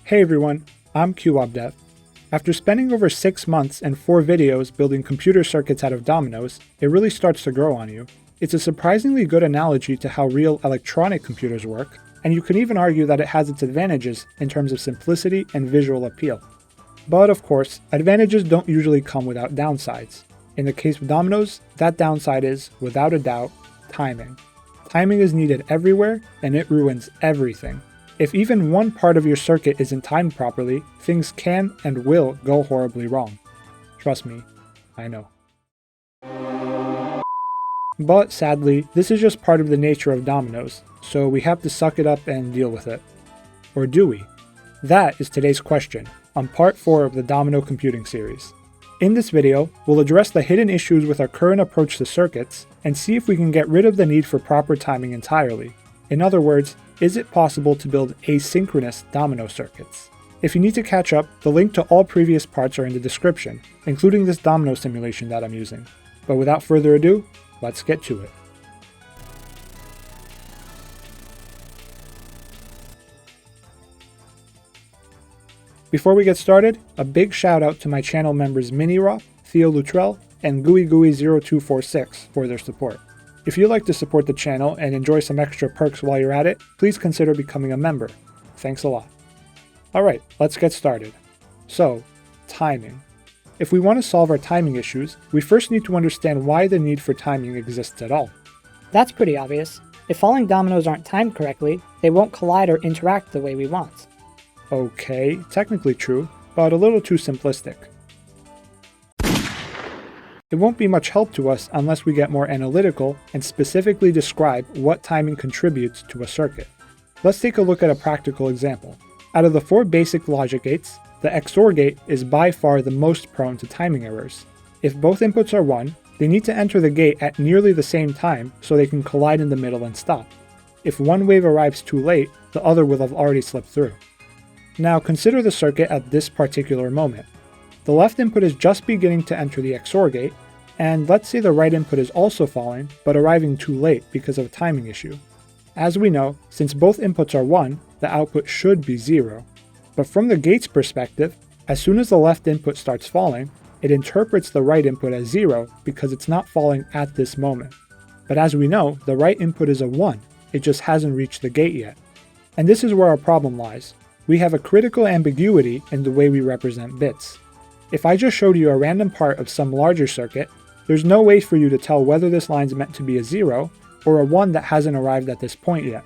Hey everyone, I'm Kyowob Dev. After spending over 6 months and 4 videos building computer circuits out of dominoes, it really starts to grow on you. It's a surprisingly good analogy to how real electronic computers work, and you can even argue that it has its advantages in terms of simplicity and visual appeal. But of course, advantages don't usually come without downsides. In the case of dominoes, that downside is, without a doubt, timing. Timing is needed everywhere, and it ruins everything. If even one part of your circuit isn't timed properly, things can and will go horribly wrong. Trust me, I know. But sadly, this is just part of the nature of dominoes, so we have to suck it up and deal with it. Or do we? That is today's question, on part 4 of the Domino computing series. In this video, we'll address the hidden issues with our current approach to circuits, and see if we can get rid of the need for proper timing entirely. In other words, is it possible to build asynchronous domino circuits? If you need to catch up, the link to all previous parts are in the description, including this domino simulation that I'm using. But without further ado, let's get to it. Before we get started, a big shout out to my channel members MiniRop, Theo Luttrell, and GooeyGooey0246 for their support. If you'd like to support the channel and enjoy some extra perks while you're at it, please consider becoming a member. Thanks a lot. Alright, let's get started. So, timing. If we want to solve our timing issues, we first need to understand why the need for timing exists at all. That's pretty obvious. If falling dominoes aren't timed correctly, they won't collide or interact the way we want. Okay, technically true, but a little too simplistic. It won't be much help to us unless we get more analytical and specifically describe what timing contributes to a circuit. Let's take a look at a practical example. Out of the 4 basic logic gates, the XOR gate is by far the most prone to timing errors. If both inputs are 1, they need to enter the gate at nearly the same time so they can collide in the middle and stop. If one wave arrives too late, the other will have already slipped through. Now consider the circuit at this particular moment. The left input is just beginning to enter the XOR gate, and let's say the right input is also falling, but arriving too late because of a timing issue. As we know, since both inputs are 1, the output should be 0. But from the gate's perspective, as soon as the left input starts falling, it interprets the right input as 0 because it's not falling at this moment. But as we know, the right input is a 1, it just hasn't reached the gate yet. And this is where our problem lies. We have a critical ambiguity in the way we represent bits. If I just showed you a random part of some larger circuit, there's no way for you to tell whether this line's meant to be a 0 or a 1 that hasn't arrived at this point yet.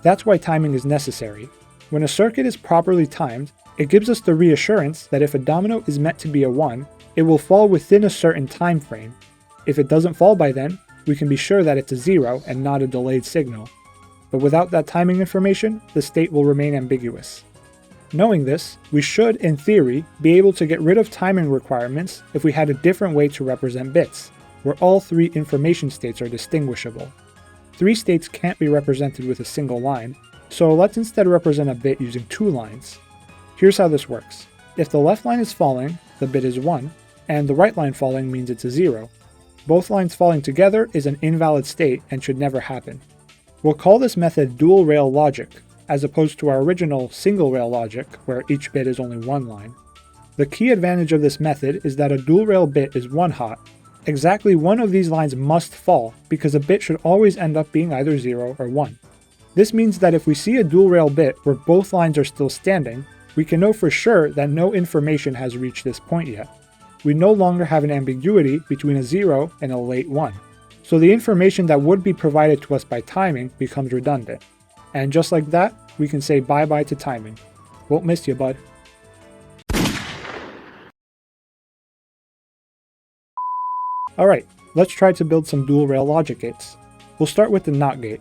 That's why timing is necessary. When a circuit is properly timed, it gives us the reassurance that if a domino is meant to be a 1, it will fall within a certain time frame. If it doesn't fall by then, we can be sure that it's a 0 and not a delayed signal. But without that timing information, the state will remain ambiguous. Knowing this, we should, in theory, be able to get rid of timing requirements if we had a different way to represent bits, where all 3 information states are distinguishable. 3 states can't be represented with a single line, so let's instead represent a bit using 2 lines. Here's how this works. If the left line is falling, the bit is 1, and the right line falling means it's a 0. Both lines falling together is an invalid state and should never happen. We'll call this method dual rail logic, as opposed to our original single rail logic, where each bit is only 1 line. The key advantage of this method is that a dual rail bit is 1 hot. Exactly one of these lines must fall, because a bit should always end up being either 0 or 1. This means that if we see a dual rail bit where both lines are still standing, we can know for sure that no information has reached this point yet. We no longer have an ambiguity between a 0 and a late 1. So the information that would be provided to us by timing becomes redundant. And just like that, we can say bye-bye to timing. Won't miss you, bud. Alright, let's try to build some dual rail logic gates. We'll start with the NOT gate.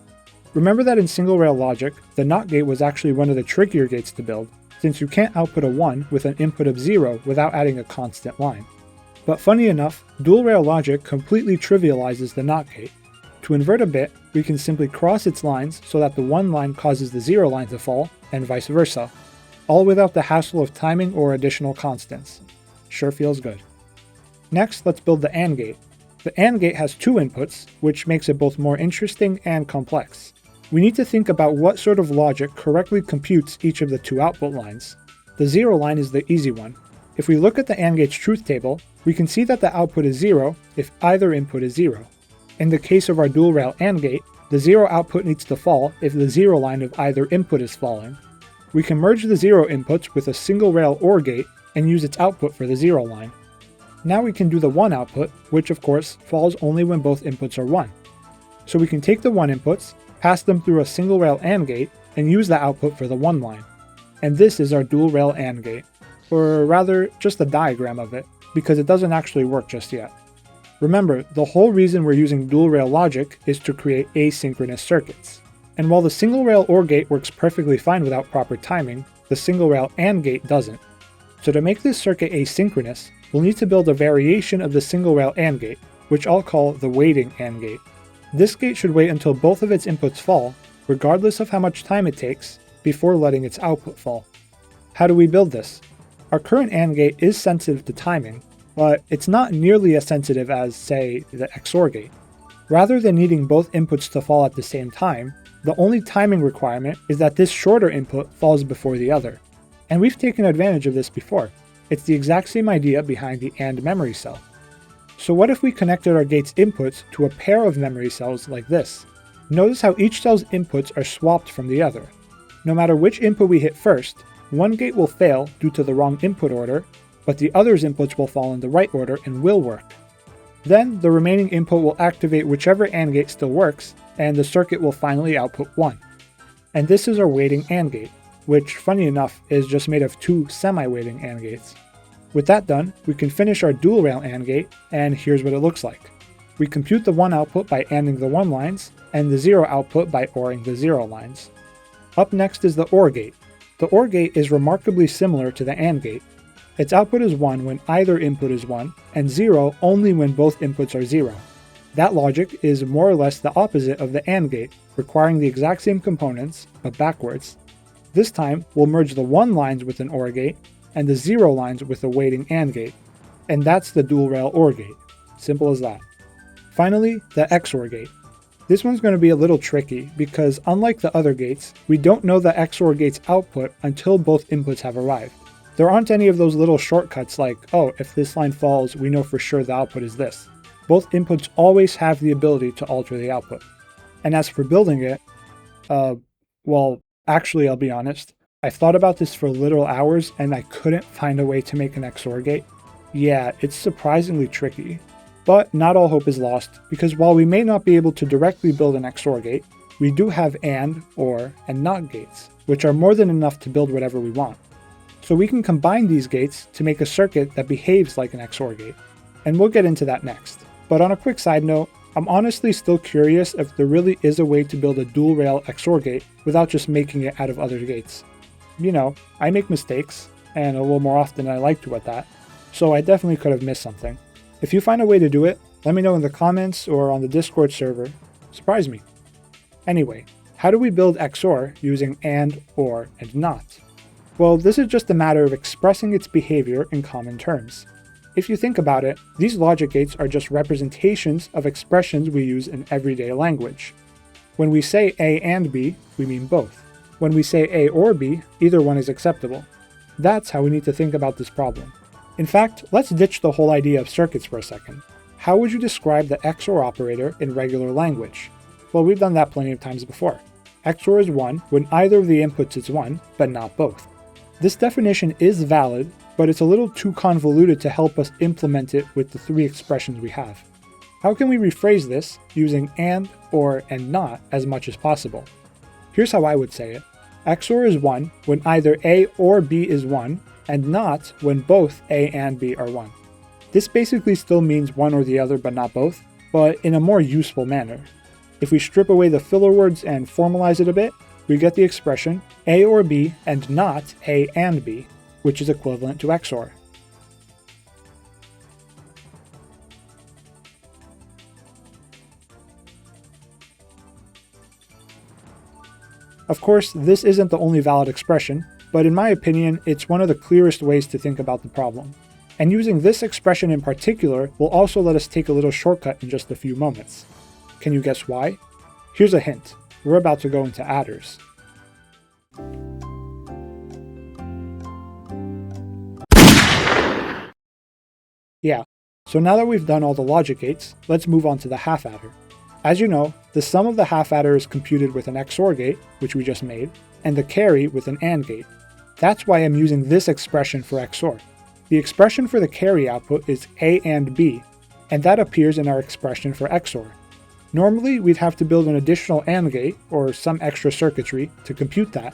Remember that in single rail logic, the NOT gate was actually one of the trickier gates to build, since you can't output a 1 with an input of 0 without adding a constant line. But funny enough, dual rail logic completely trivializes the NOT gate. To invert a bit, we can simply cross its lines so that the 1 line causes the 0 line to fall, and vice versa, all without the hassle of timing or additional constants. Sure feels good. Next, let's build the AND gate. The AND gate has 2 inputs, which makes it both more interesting and complex. We need to think about what sort of logic correctly computes each of the 2 output lines. The 0 line is the easy one. If we look at the AND gate's truth table, we can see that the output is 0 if either input is 0. In the case of our dual rail AND gate, the 0 output needs to fall if the 0 line of either input is falling. We can merge the 0 inputs with a single rail OR gate and use its output for the 0 line. Now we can do the 1 output, which of course falls only when both inputs are 1. So we can take the 1 inputs, pass them through a single rail AND gate, and use the output for the 1 line. And this is our dual rail AND gate, or rather just a diagram of it, because it doesn't actually work just yet. Remember, the whole reason we're using dual rail logic is to create asynchronous circuits. And while the single rail OR gate works perfectly fine without proper timing, the single rail AND gate doesn't. So to make this circuit asynchronous, we'll need to build a variation of the single rail AND gate, which I'll call the waiting AND gate. This gate should wait until both of its inputs fall, regardless of how much time it takes, before letting its output fall. How do we build this? Our current AND gate is sensitive to timing, but it's not nearly as sensitive as, say, the XOR gate. Rather than needing both inputs to fall at the same time, the only timing requirement is that this shorter input falls before the other. And we've taken advantage of this before. It's the exact same idea behind the AND memory cell. So what if we connected our gate's inputs to a pair of memory cells like this? Notice how each cell's inputs are swapped from the other. No matter which input we hit first, one gate will fail due to the wrong input order, but the other's inputs will fall in the right order and will work. Then the remaining input will activate whichever AND gate still works, and the circuit will finally output 1. And this is our waiting AND gate, which, funny enough, is just made of 2 semi-waiting AND gates. With that done, we can finish our dual rail AND gate, and here's what it looks like. We compute the 1 output by ANDing the 1 lines, and the 0 output by ORing the 0 lines. Up next is the OR gate. The OR gate is remarkably similar to the AND gate. Its output is 1 when either input is 1, and 0 only when both inputs are 0. That logic is more or less the opposite of the AND gate, requiring the exact same components, but backwards. This time, we'll merge the 1 lines with an OR gate, and the 0 lines with a waiting AND gate. And that's the dual rail OR gate. Simple as that. Finally, the XOR gate. This one's going to be a little tricky because unlike the other gates, we don't know the XOR gate's output until both inputs have arrived. There aren't any of those little shortcuts like, oh, if this line falls, we know for sure the output is this. Both inputs always have the ability to alter the output. And as for building it, well, actually, I'll be honest, I've thought about this for literal hours and I couldn't find a way to make an XOR gate. Yeah, it's surprisingly tricky. But not all hope is lost, because while we may not be able to directly build an XOR gate, we do have AND, OR, and NOT gates, which are more than enough to build whatever we want. So we can combine these gates to make a circuit that behaves like an XOR gate, and we'll get into that next. But on a quick side note, I'm honestly still curious if there really is a way to build a dual rail XOR gate without just making it out of other gates. You know, I make mistakes, and a little more often than I like to at that, so I definitely could have missed something. If you find a way to do it, let me know in the comments or on the Discord server. Surprise me. Anyway, how do we build XOR using AND, OR, and NOT? Well, this is just a matter of expressing its behavior in common terms. If you think about it, these logic gates are just representations of expressions we use in everyday language. When we say A and B, we mean both. When we say A or B, either one is acceptable. That's how we need to think about this problem. In fact, let's ditch the whole idea of circuits for a second. How would you describe the XOR operator in regular language? Well, we've done that plenty of times before. XOR is 1 when either of the inputs is 1, but not both. This definition is valid, but it's a little too convoluted to help us implement it with the 3 expressions we have. How can we rephrase this using AND, OR, and NOT as much as possible? Here's how I would say it. XOR is 1 when either A or B is 1, and NOT when both A and B are 1. This basically still means one or the other but not both, but in a more useful manner. If we strip away the filler words and formalize it a bit, we get the expression A or B and not A and B, which is equivalent to XOR. Of course, this isn't the only valid expression, but in my opinion, it's one of the clearest ways to think about the problem. And using this expression in particular will also let us take a little shortcut in just a few moments. Can you guess why? Here's a hint. We're about to go into adders. So now that we've done all the logic gates, let's move on to the half adder. As you know, the sum of the half adder is computed with an XOR gate, which we just made, and the carry with an AND gate. That's why I'm using this expression for XOR. The expression for the carry output is A and B, and that appears in our expression for XOR. Normally, we'd have to build an additional AND gate, or some extra circuitry, to compute that,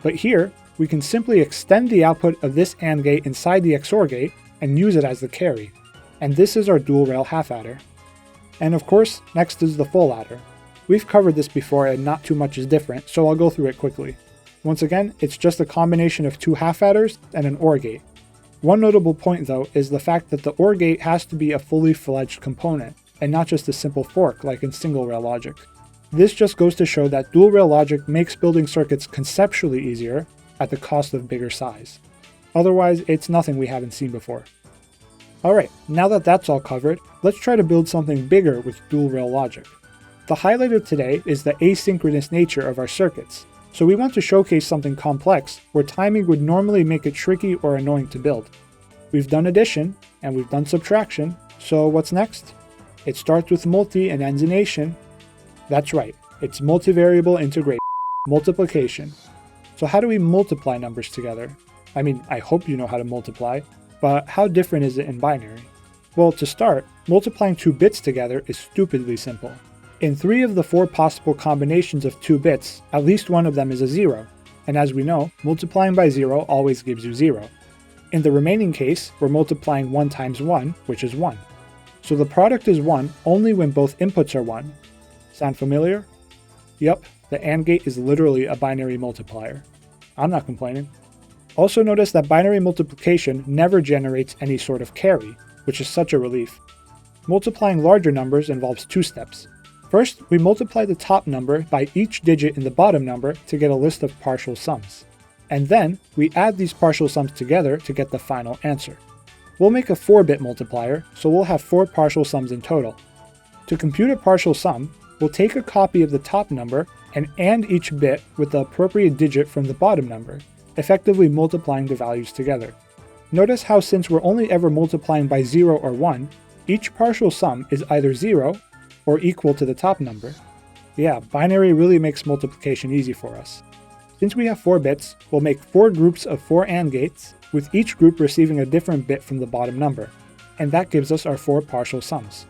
but here, we can simply extend the output of this AND gate inside the XOR gate and use it as the carry. And this is our dual rail half adder. And of course, next is the full adder. We've covered this before and not too much is different, so I'll go through it quickly. Once again, it's just a combination of two half adders and an OR gate. One notable point though is the fact that the OR gate has to be a fully fledged component, and not just a simple fork like in single rail logic. This just goes to show that dual rail logic makes building circuits conceptually easier at the cost of bigger size. Otherwise, it's nothing we haven't seen before. Alright, now that that's all covered, let's try to build something bigger with dual rail logic. The highlight of today is the asynchronous nature of our circuits, so we want to showcase something complex where timing would normally make it tricky or annoying to build. We've done addition, and we've done subtraction, so what's next? It starts with multi and ends in ation. That's right, it's multivariable integration, multiplication. So how do we multiply numbers together? I mean, I hope you know how to multiply, but how different is it in binary? Well, to start, multiplying 2 bits together is stupidly simple. In 3 of the 4 possible combinations of 2 bits, at least one of them is a 0, and as we know, multiplying by 0 always gives you 0. In the remaining case, we're multiplying 1 times 1, which is 1. So the product is 1 only when both inputs are 1. Sound familiar? Yup, the AND gate is literally a binary multiplier. I'm not complaining. Also notice that binary multiplication never generates any sort of carry, which is such a relief. Multiplying larger numbers involves 2 steps. First, we multiply the top number by each digit in the bottom number to get a list of partial sums. And then, we add these partial sums together to get the final answer. We'll make a 4-bit multiplier, so we'll have 4 partial sums in total. To compute a partial sum, we'll take a copy of the top number and AND each bit with the appropriate digit from the bottom number, effectively multiplying the values together. Notice how since we're only ever multiplying by 0 or 1, each partial sum is either 0 or equal to the top number. Yeah, binary really makes multiplication easy for us. Since we have 4 bits, we'll make 4 groups of 4 AND gates, with each group receiving a different bit from the bottom number, and that gives us our 4 partial sums.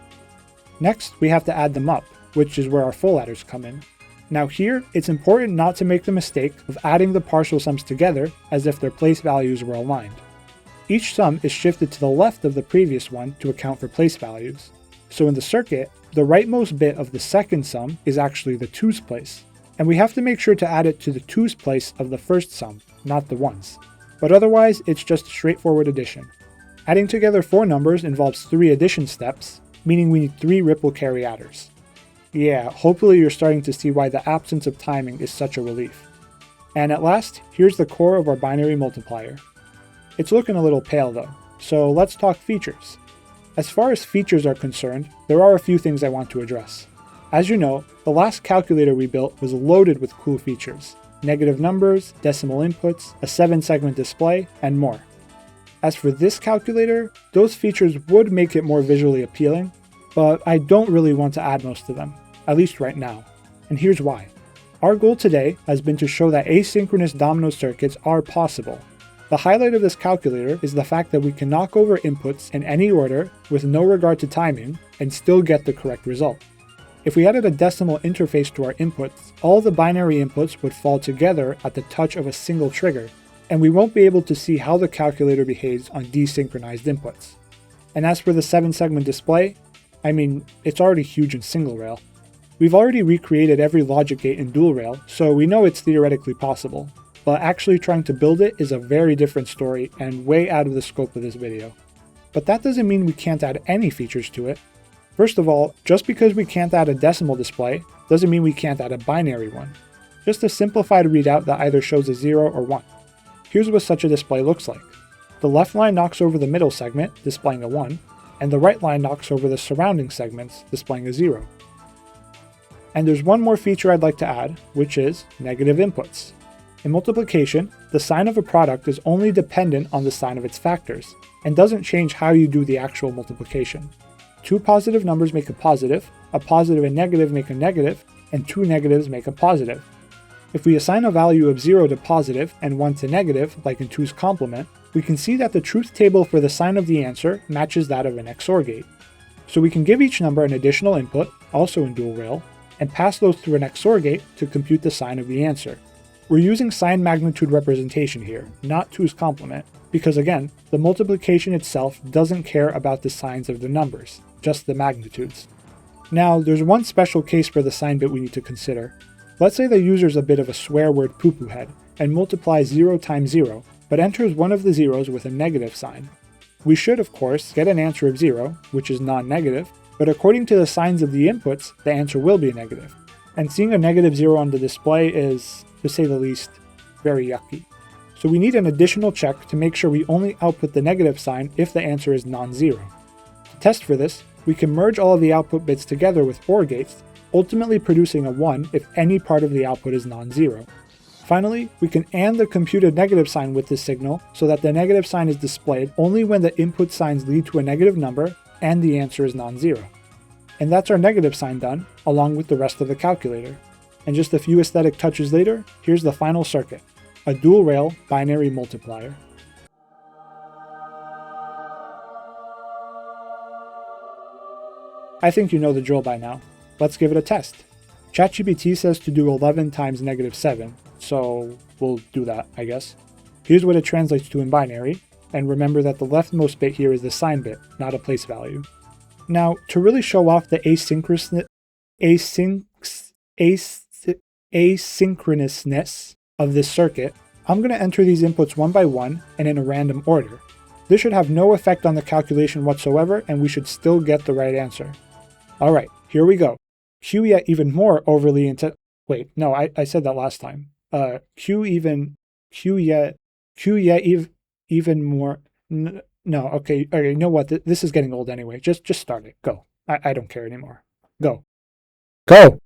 Next, we have to add them up, which is where our full adders come in. Now here, it's important not to make the mistake of adding the partial sums together as if their place values were aligned. Each sum is shifted to the left of the previous one to account for place values. So in the circuit, the rightmost bit of the second sum is actually the 2's place, and we have to make sure to add it to the 2's place of the first sum, not the 1's. But otherwise, it's just straightforward addition. Adding together 4 numbers involves 3 addition steps, meaning we need 3 ripple carry adders. Yeah, hopefully you're starting to see why the absence of timing is such a relief. And at last, here's the core of our binary multiplier. It's looking a little pale though, so let's talk features. As far as features are concerned, there are a few things I want to address. As you know, the last calculator we built was loaded with cool features. Negative numbers, decimal inputs, a 7-segment display, and more. As for this calculator, those features would make it more visually appealing, but I don't really want to add most of them, at least right now. And here's why. Our goal today has been to show that asynchronous domino circuits are possible. The highlight of this calculator is the fact that we can knock over inputs in any order with no regard to timing and still get the correct result. If we added a decimal interface to our inputs, all the binary inputs would fall together at the touch of a single trigger, and we won't be able to see how the calculator behaves on desynchronized inputs. And as for the 7-segment display, I mean, it's already huge in single rail. We've already recreated every logic gate in dual rail, so we know it's theoretically possible, but actually trying to build it is a very different story and way out of the scope of this video. But that doesn't mean we can't add any features to it. First of all, just because we can't add a decimal display, doesn't mean we can't add a binary one. Just a simplified readout that either shows a 0 or 1. Here's what such a display looks like. The left line knocks over the middle segment, displaying a 1, and the right line knocks over the surrounding segments, displaying a 0. And there's one more feature I'd like to add, which is negative inputs. In multiplication, the sign of a product is only dependent on the sign of its factors, and doesn't change how you do the actual multiplication. Two positive numbers make a positive and negative make a negative, and two negatives make a positive. If we assign a value of 0 to positive and 1 to negative, like in 2's complement, we can see that the truth table for the sign of the answer matches that of an XOR gate. So we can give each number an additional input, also in dual rail, and pass those through an XOR gate to compute the sign of the answer. We're using sign magnitude representation here, not 2's complement, because again, the multiplication itself doesn't care about the signs of the numbers, just the magnitudes. Now, there's one special case for the sign bit we need to consider. Let's say the user's a bit of a swear word poo-poo head, and multiplies 0 times 0, but enters one of the zeros with a negative sign. We should, of course, get an answer of 0, which is non-negative, but according to the signs of the inputs, the answer will be negative. And seeing a negative 0 on the display is, to say the least, very yucky. So we need an additional check to make sure we only output the negative sign if the answer is non-zero. To test for this, we can merge all of the output bits together with OR gates, ultimately producing a 1 if any part of the output is non-zero. Finally, we can AND the computed negative sign with this signal so that the negative sign is displayed only when the input signs lead to a negative number and the answer is non-zero. And that's our negative sign done, along with the rest of the calculator. And just a few aesthetic touches later, here's the final circuit, a dual rail binary multiplier. I think you know the drill by now. Let's give it a test. ChatGPT says to do 11 times negative 7, so we'll do that, I guess. Here's what it translates to in binary, and remember that the leftmost bit here is the sign bit, not a place value. Now, to really show off the asynchronousness of this circuit, I'm going to enter these inputs one by one and in a random order. This should have no effect on the calculation whatsoever, and we should still get the right answer. Alright, here we go. Q yet even more overly wait, no, I said that last time. Q yet even more, no, okay, you know what, this is getting old anyway, just start it, go. I don't care anymore. Go. Go!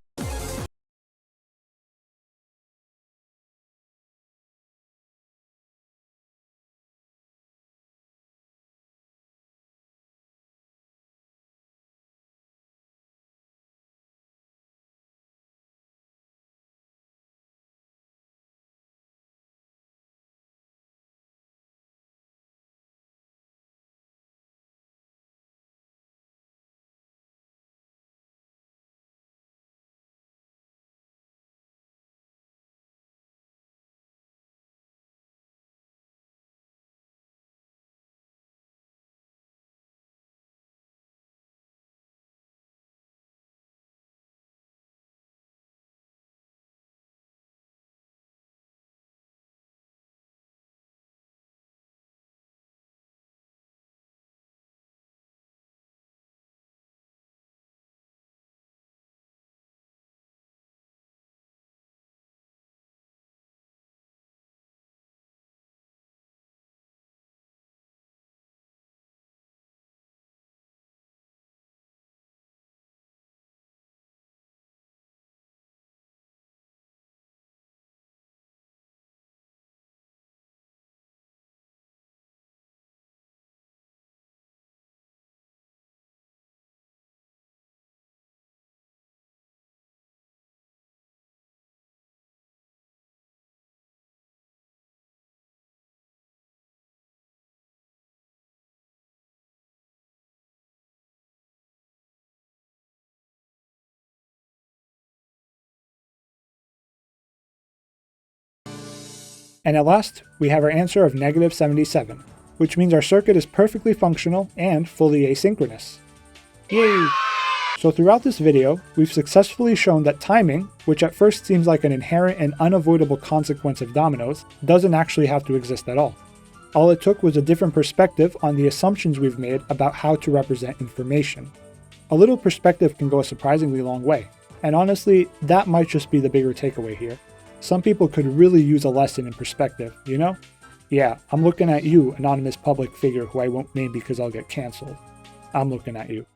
And at last, we have our answer of negative 77, which means our circuit is perfectly functional and fully asynchronous. Yay! So throughout this video, we've successfully shown that timing, which at first seems like an inherent and unavoidable consequence of dominoes, doesn't actually have to exist at all. All it took was a different perspective on the assumptions we've made about how to represent information. A little perspective can go a surprisingly long way, and honestly, that might just be the bigger takeaway here. Some people could really use a lesson in perspective, you know? Yeah, I'm looking at you, anonymous public figure who I won't name because I'll get cancelled. I'm looking at you.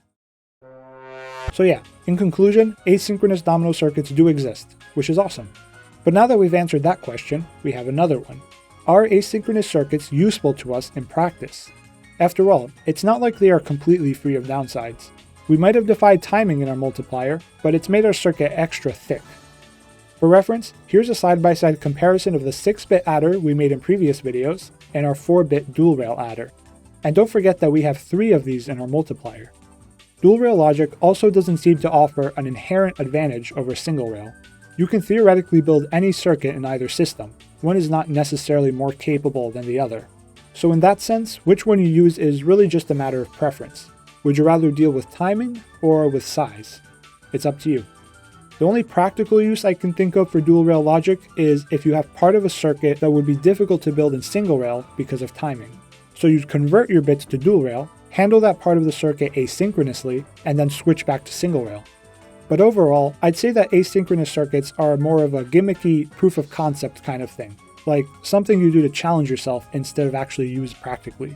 So yeah, in conclusion, asynchronous domino circuits do exist, which is awesome. But now that we've answered that question, we have another one. Are asynchronous circuits useful to us in practice? After all, it's not like they are completely free of downsides. We might have defied timing in our multiplier, but it's made our circuit extra thick. For reference, here's a side-by-side comparison of the 6-bit adder we made in previous videos and our 4-bit dual-rail adder. And don't forget that we have 3 of these in our multiplier. Dual-rail logic also doesn't seem to offer an inherent advantage over single-rail. You can theoretically build any circuit in either system. One is not necessarily more capable than the other. So in that sense, which one you use is really just a matter of preference. Would you rather deal with timing or with size? It's up to you. The only practical use I can think of for dual-rail logic is if you have part of a circuit that would be difficult to build in single-rail because of timing. So you'd convert your bits to dual-rail, handle that part of the circuit asynchronously, and then switch back to single-rail. But overall, I'd say that asynchronous circuits are more of a gimmicky proof of concept kind of thing, like something you do to challenge yourself instead of actually use practically.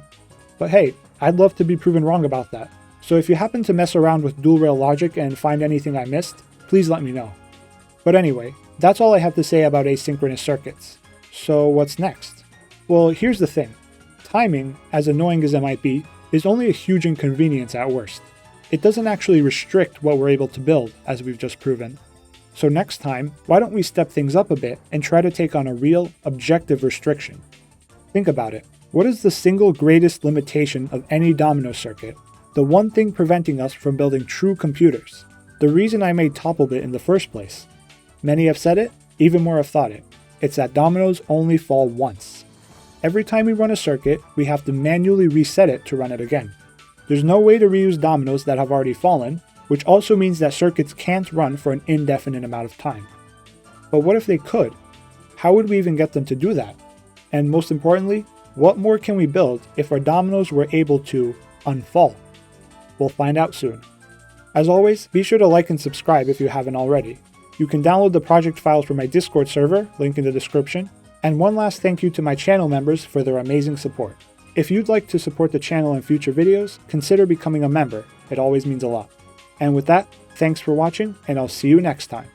But hey, I'd love to be proven wrong about that. So if you happen to mess around with dual-rail logic and find anything I missed, please let me know. But anyway, that's all I have to say about asynchronous circuits. So what's next? Well, here's the thing. Timing, as annoying as it might be, is only a huge inconvenience at worst. It doesn't actually restrict what we're able to build, as we've just proven. So next time, why don't we step things up a bit and try to take on a real, objective restriction? Think about it. What is the single greatest limitation of any domino circuit? The one thing preventing us from building true computers? The reason I made ToppleBit in the first place? Many have said it, even more have thought it. It's that dominoes only fall once. Every time we run a circuit, we have to manually reset it to run it again. There's no way to reuse dominoes that have already fallen, which also means that circuits can't run for an indefinite amount of time. But what if they could? How would we even get them to do that? And most importantly, what more can we build if our dominoes were able to unfall? We'll find out soon. As always, be sure to like and subscribe if you haven't already. You can download the project files from my Discord server, link in the description, and one last thank you to my channel members for their amazing support. If you'd like to support the channel in future videos, consider becoming a member. It always means a lot. And with that, thanks for watching, and I'll see you next time.